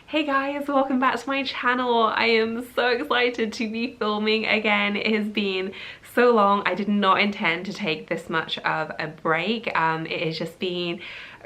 Hey guys, welcome back to my channel. I am so excited to be filming again. It has been so long. I did not intend to take this much of a break. It has just been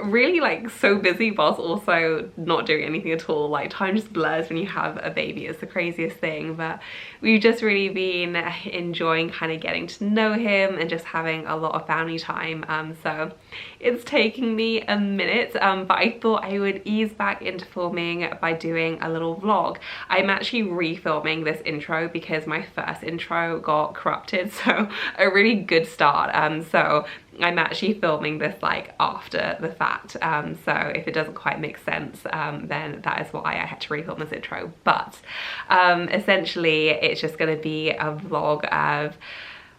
really like so busy whilst also not doing anything at all. Like time just blurs when you have a baby. It's the craziest thing, but we've just really been enjoying kind of getting to know him and just having a lot of family time. So it's taking me a minute, but I thought I would ease back into filming by doing a little vlog. I'm actually refilming this intro because my first intro got corrupted, so a really good start. So I'm actually filming this like after the fact, so if it doesn't quite make sense, then that is why I had to refilm this intro. But essentially it's just going to be a vlog of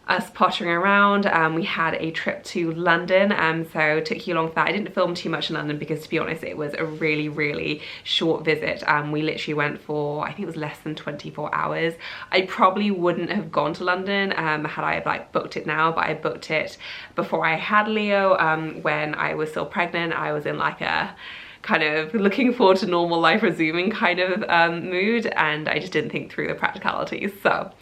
us pottering around. We had a trip to London, so took you along for that. I didn't film too much in London because, to be honest, it was a really short visit. We literally went for, I think it was less than 24 hours. I probably wouldn't have gone to London had I like booked it now, but I booked it before I had Leo, when I was still pregnant. I was in like a kind of looking forward to normal life resuming kind of mood, and I just didn't think through the practicalities. So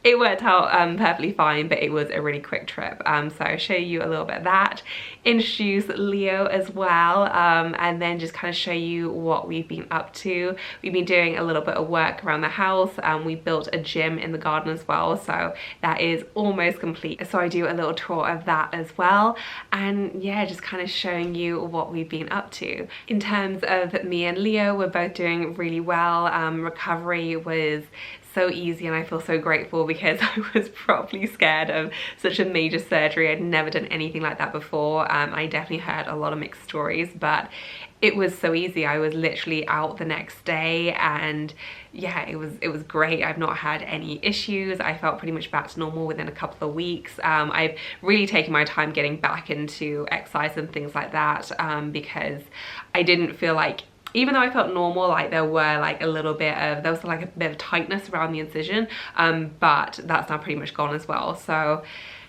it worked out perfectly fine, but it was a really quick trip. So I'll show you a little bit of that, introduce Leo as well, and then just kind of show you what we've been up to. We've been doing a little bit of work around the house. We built a gym in the garden as well, so that is almost complete. So I do a little tour of that as well, and yeah, just kind of showing you what we've been up to. In terms of me and Leo, we're both doing really well. Recovery was so easy, and I feel so grateful because I was probably scared of such a major surgery. I'd never done anything like that before. I definitely heard a lot of mixed stories, but it was so easy. I was literally out the next day, and yeah, it was great. I've not had any issues. I felt pretty much back to normal within a couple of weeks. I've really taken my time getting back into exercise and things like that, because I didn't feel like, even though I felt normal, like there was like a bit of tightness around the incision, but that's now pretty much gone as well. So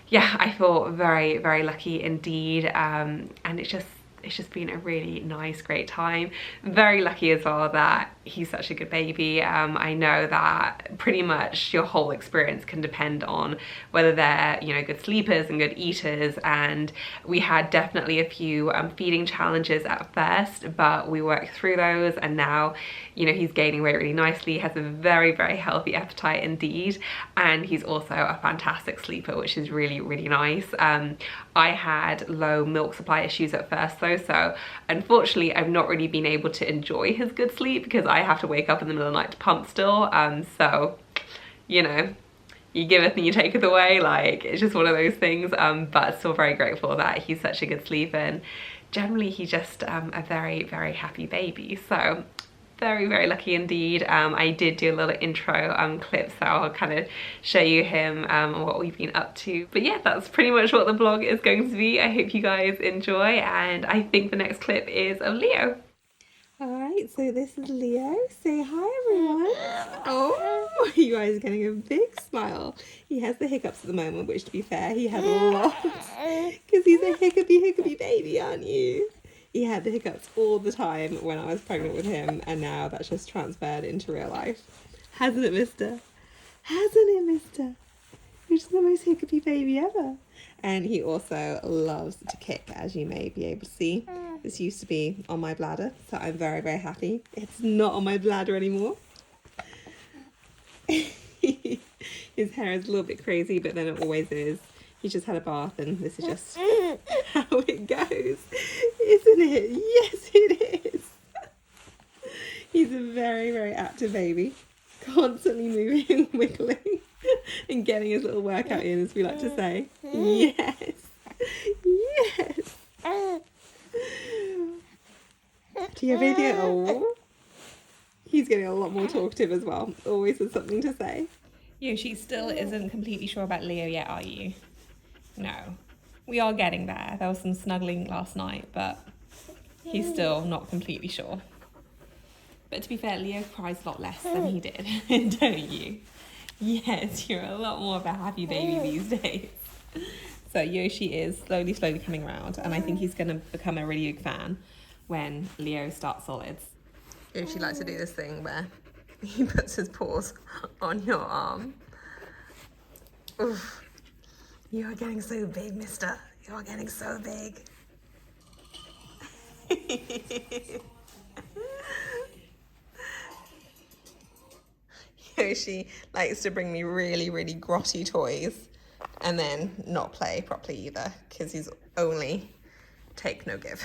yeah, I feel very lucky indeed, and it's just been a really nice, great time. Very lucky as well that he's such a good baby. I know that pretty much your whole experience can depend on whether they're, you know, good sleepers and good eaters, and we had definitely a few feeding challenges at first, but we worked through those, and now, you know, he's gaining weight really nicely. He has a very healthy appetite indeed, and he's also a fantastic sleeper, which is really nice. I had low milk supply issues at first though, so unfortunately I've not really been able to enjoy his good sleep because I have to wake up in the middle of the night to pump still. So, you know, you giveth and you taketh away, like it's just one of those things, but still very grateful that he's such a good sleeper, and generally he's just a very happy baby. So very lucky indeed. I did do a little intro clip, so I'll kind of show you him and what we've been up to. But yeah, that's pretty much what the vlog is going to be. I hope you guys enjoy, and I think the next clip is of Leo. Alright, so this is Leo. Say hi everyone. Oh, you guys are getting a big smile. He has the hiccups at the moment, which to be fair, he has a lot, because he's a hiccupy baby, aren't you? He had the hiccups all the time when I was pregnant with him, and now that's just transferred into real life. Hasn't it, mister? Hasn't it, mister? You're just the most hiccupy baby ever. And he also loves to kick, as you may be able to see. This used to be on my bladder, so I'm very happy it's not on my bladder anymore. His hair is a little bit crazy, but then it always is. He just had a bath, and this is just how it goes, isn't it? Yes, it is. He's a very active baby, constantly moving, wiggling, and getting his little workout in, as we like to say. Yes. Do you have anything? Oh, he's getting a lot more talkative as well. Always has something to say. Yoshi still isn't completely sure about Leo yet, are you? No, we are getting there. There was some snuggling last night, but he's still not completely sure. But to be fair, Leo cries a lot less than he did, don't you? Yes, you're a lot more of a happy baby these days. So Yoshi is slowly coming around, and I think he's going to become a really big fan when Leo starts solids. Yoshi likes to do this thing where he puts his paws on your arm. Oof. You are getting so big, mister. You are getting so big. Yoshi likes to bring me really, really grotty toys and then not play properly either, because he's only take, no give.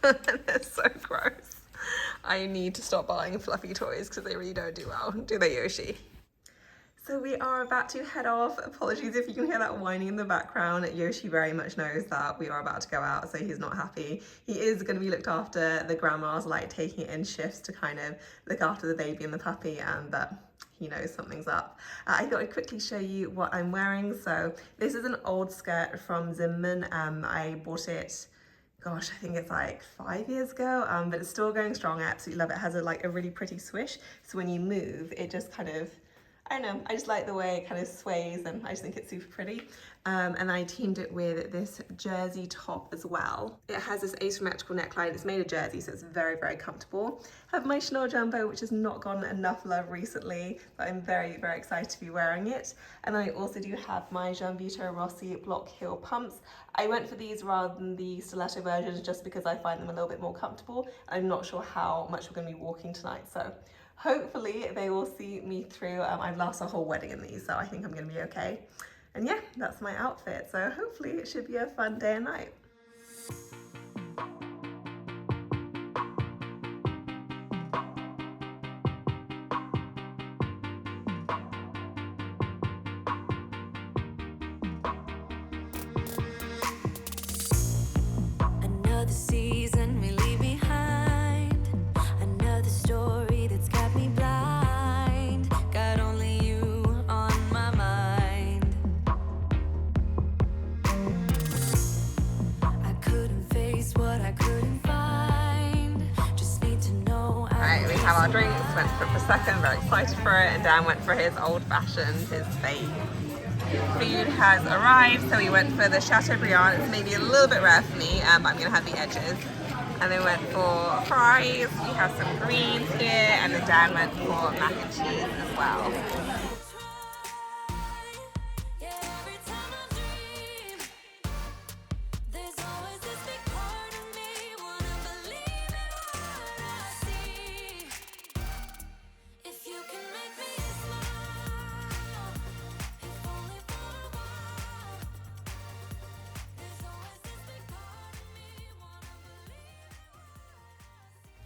They're so gross. I need to stop buying fluffy toys because they really don't do well, do they, Yoshi? So we are about to head off. Apologies if you can hear that whining in the background. Yoshi very much knows that we are about to go out, so he's not happy. He is going to be looked after. The grandma's like taking it in shifts to kind of look after the baby and the puppy, and that he knows something's up. I thought I'd quickly show you what I'm wearing. So this is an old skirt from Zimmermann. I bought it, gosh, I think it's like 5 years ago, but it's still going strong. I absolutely love it. It has a really pretty swish, so when you move, it just kind of, I don't know, I just like the way it kind of sways, and I just think it's super pretty. And I teamed it with this jersey top as well. It has this asymmetrical neckline. It's made of jersey, so it's very, very comfortable. I have my Chanel jumbo, which has not gotten enough love recently, but I'm very, very excited to be wearing it. And I also do have my Gianvito Rossi block heel pumps. I went for these rather than the stiletto versions just because I find them a little bit more comfortable. I'm not sure how much we're going to be walking tonight, so hopefully they will see me through. I've lost a whole wedding in these, so I think I'm going to be okay. And yeah, that's my outfit. So hopefully it should be a fun day and night. Another season we leave behind, another story that's got me blind, got only you on my mind. I couldn't face what I couldn't find, just need to know. Alright, we have our drinks, went for Prosecco, very excited for it, and Dan went for his old-fashioned, his fave. Food has arrived, so we went for the Chateaubriand. It's maybe a little bit rare for me, but I'm going to have the edges. And then went for fries, we have some greens here, and then Dan went for mac and cheese as well.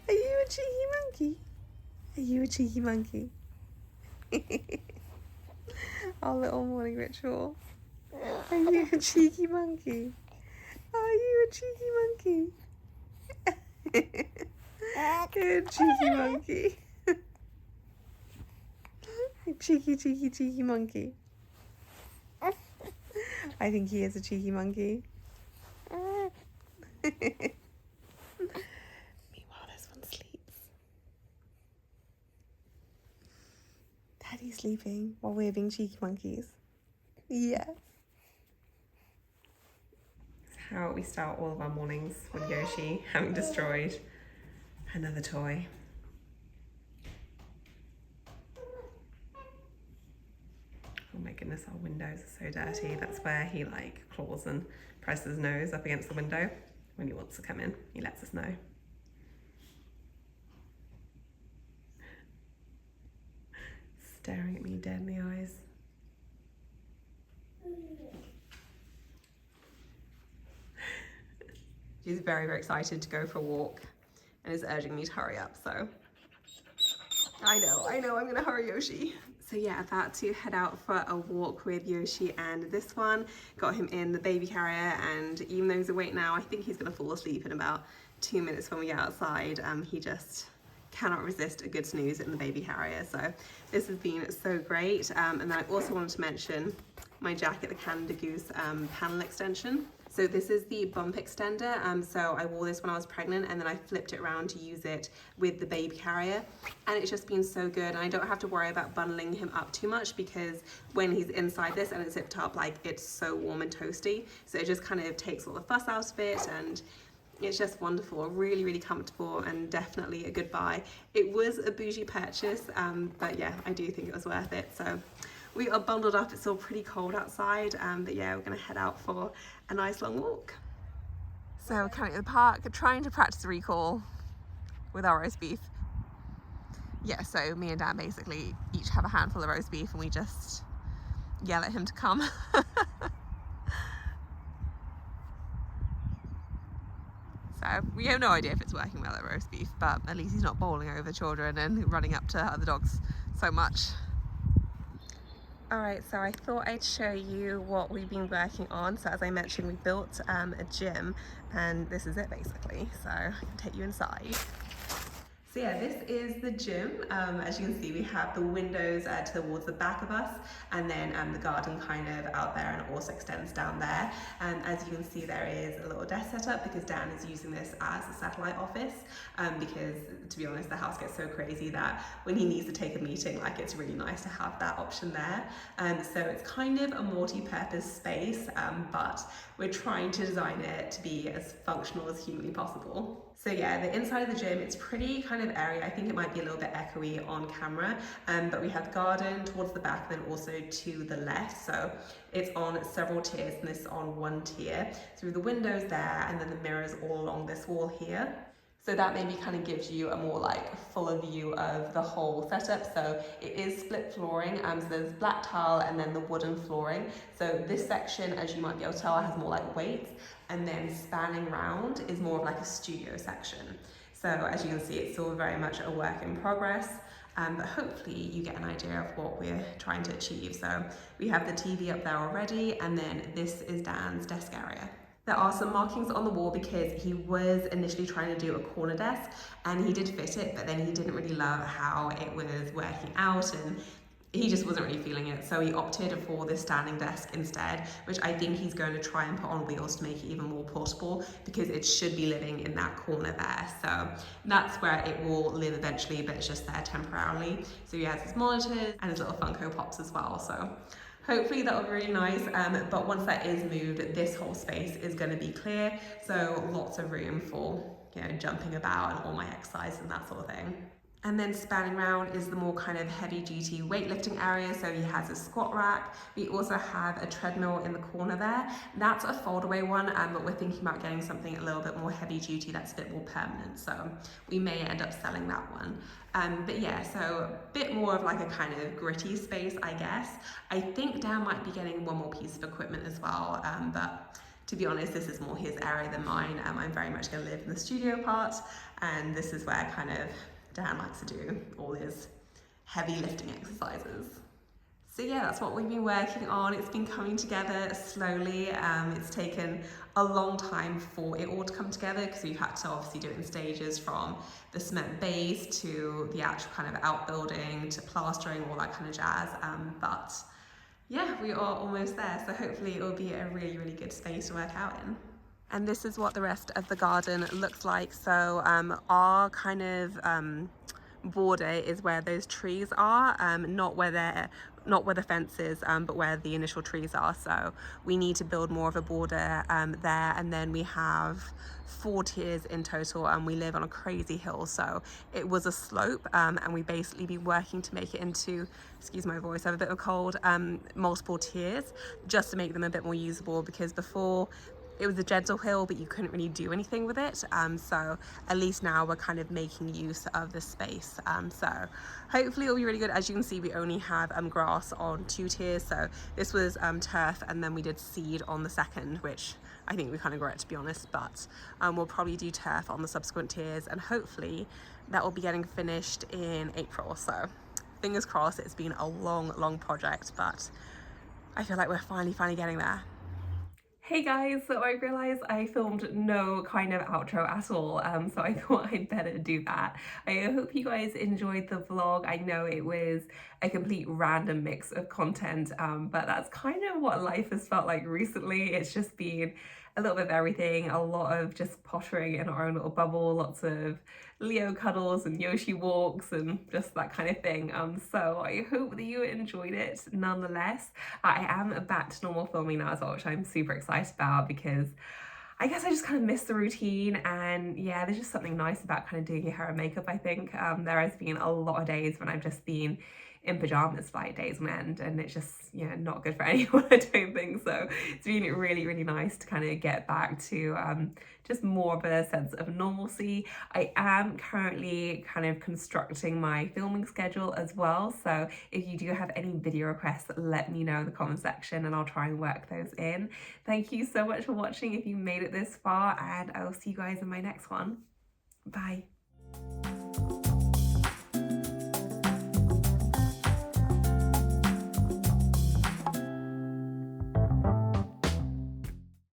Are you a cheeky monkey? Are you a cheeky monkey? Our little morning ritual. Are you a cheeky monkey? Are you a cheeky monkey? You're a cheeky monkey. Cheeky, cheeky, cheeky monkey. I think he is a cheeky monkey. Daddy's sleeping while we're being cheeky monkeys. Yes. How we start all of our mornings with Yoshi having destroyed another toy. Oh my goodness, our windows are so dirty. That's where he like claws and presses his nose up against the window when he wants to come in. He lets us know. Staring at me dead in the eyes. She's very, very excited to go for a walk and is urging me to hurry up, so I know, I'm gonna hurry, Yoshi. So yeah, about to head out for a walk with Yoshi, and this one got him in the baby carrier, and even though he's awake now, I think he's gonna fall asleep in about 2 minutes when we get outside. He just cannot resist a good snooze in the baby carrier, so this has been so great. And then I also wanted to mention my jacket, the Canada Goose panel extension. So this is the bump extender. So I wore this when I was pregnant, and then I flipped it around to use it with the baby carrier, and it's just been so good. And I don't have to worry about bundling him up too much, because when he's inside this and it's zipped up, like, it's so warm and toasty, so it just kind of takes all the fuss out of it, and It's just wonderful, really, really comfortable, and definitely a good buy. It was a bougie purchase, but yeah, I do think it was worth it. So we are bundled up. It's still pretty cold outside, but yeah, we're gonna head out for a nice long walk. So we're currently at the park, trying to practice recall with our roast beef. Yeah, so me and Dan basically each have a handful of roast beef and we just yell at him to come. So we have no idea if it's working well at roast beef, but at least he's not bowling over children and running up to other dogs so much. Alright, so I thought I'd show you what we've been working on. So as I mentioned, we built a gym, and this is it basically. So I can take you inside. So yeah, this is the gym. As you can see, we have the windows towards the back of us, and then the garden kind of out there, and also extends down there. And as you can see, there is a little desk set up because Dan is using this as a satellite office, because to be honest, the house gets so crazy that when he needs to take a meeting, like, it's really nice to have that option there. So it's kind of a multi-purpose space, but we're trying to design it to be as functional as humanly possible. So yeah, the inside of the gym, it's pretty kind of airy. I think it might be a little bit echoey on camera, but we have the garden towards the back, and then also to the left. So it's on several tiers, and this is on one tier. Through the windows there, and then the mirrors all along this wall here. So that maybe kind of gives you a more like fuller view of the whole setup. So it is split flooring, so there's black tile and then the wooden flooring. So this section, as you might be able to tell, has more like weights, and then spanning round is more of like a studio section. So as you can see, it's still very much a work in progress, but hopefully you get an idea of what we're trying to achieve. So we have the TV up there already, and then this is Dan's desk area. There are some markings on the wall because he was initially trying to do a corner desk, and he did fit it, but then he didn't really love how it was working out, and he just wasn't really feeling it. So he opted for this standing desk instead, which I think he's going to try and put on wheels to make it even more portable, because it should be living in that corner there. So that's where it will live eventually, but it's just there temporarily. So he has his monitors and his little Funko Pops as well. So hopefully that'll be really nice, but once that is moved, this whole space is going to be clear, so lots of room for, you know, jumping about and all my exercise and that sort of thing. And then spanning around is the more kind of heavy duty weightlifting area. So he has a squat rack. We also have a treadmill in the corner there. That's a foldaway one, but we're thinking about getting something a little bit more heavy duty that's a bit more permanent. So we may end up selling that one. But yeah, so a bit more of like a kind of gritty space, I guess. I think Dan might be getting one more piece of equipment as well, but to be honest, this is more his area than mine. I'm very much going to live in the studio part, and this is where kind of Dan likes to do all his heavy lifting exercises. So yeah, that's what we've been working on. It's been coming together slowly. It's taken a long time for it all to come together, because we've had to obviously do it in stages, from the cement base to the actual kind of outbuilding to plastering, all that kind of jazz. But yeah, we are almost there. So hopefully it will be a really, really good space to work out in. And this is what the rest of the garden looks like. So our kind of border is where those trees are, not where the fence is, but where the initial trees are. So we need to build more of a border there, and then we have 4 tiers in total, and we live on a crazy hill, so it was a slope, and we basically be working to make it into, excuse my voice, I have a bit of a cold, multiple tiers, just to make them a bit more usable, because before it was a gentle hill, but you couldn't really do anything with it. So at least now we're kind of making use of the space. So hopefully it'll be really good. As you can see, we only have grass on 2 tiers. So this was turf, and then we did seed on the second, which I think we kind of regret, to be honest. But we'll probably do turf on the subsequent tiers, and hopefully that will be getting finished in April. So fingers crossed. It's been a long project, but I feel like we're finally getting there. Hey guys, so I realised I filmed no kind of outro at all, so I thought I'd better do that. I hope you guys enjoyed the vlog. I know it was a complete random mix of content, but that's kind of what life has felt like recently. It's just been a little bit of everything, a lot of just pottering in our own little bubble, lots of Leo cuddles and Yoshi walks and just that kind of thing. So I hope that you enjoyed it nonetheless. I am back to normal filming now as well, which I'm super excited about, because I guess I just kind of miss the routine, and yeah, there's just something nice about kind of doing your hair and makeup, I think. There has been a lot of days when I've just been in pajamas for like days on end, and it's just, yeah, not good for anyone, I don't think. So it's been really, really nice to kind of get back to just more of a sense of normalcy. I am currently kind of constructing my filming schedule as well, so if you do have any video requests, let me know in the comment section and I'll try and work those in. Thank you so much for watching if you made it this far, and I will see you guys in my next one. Bye.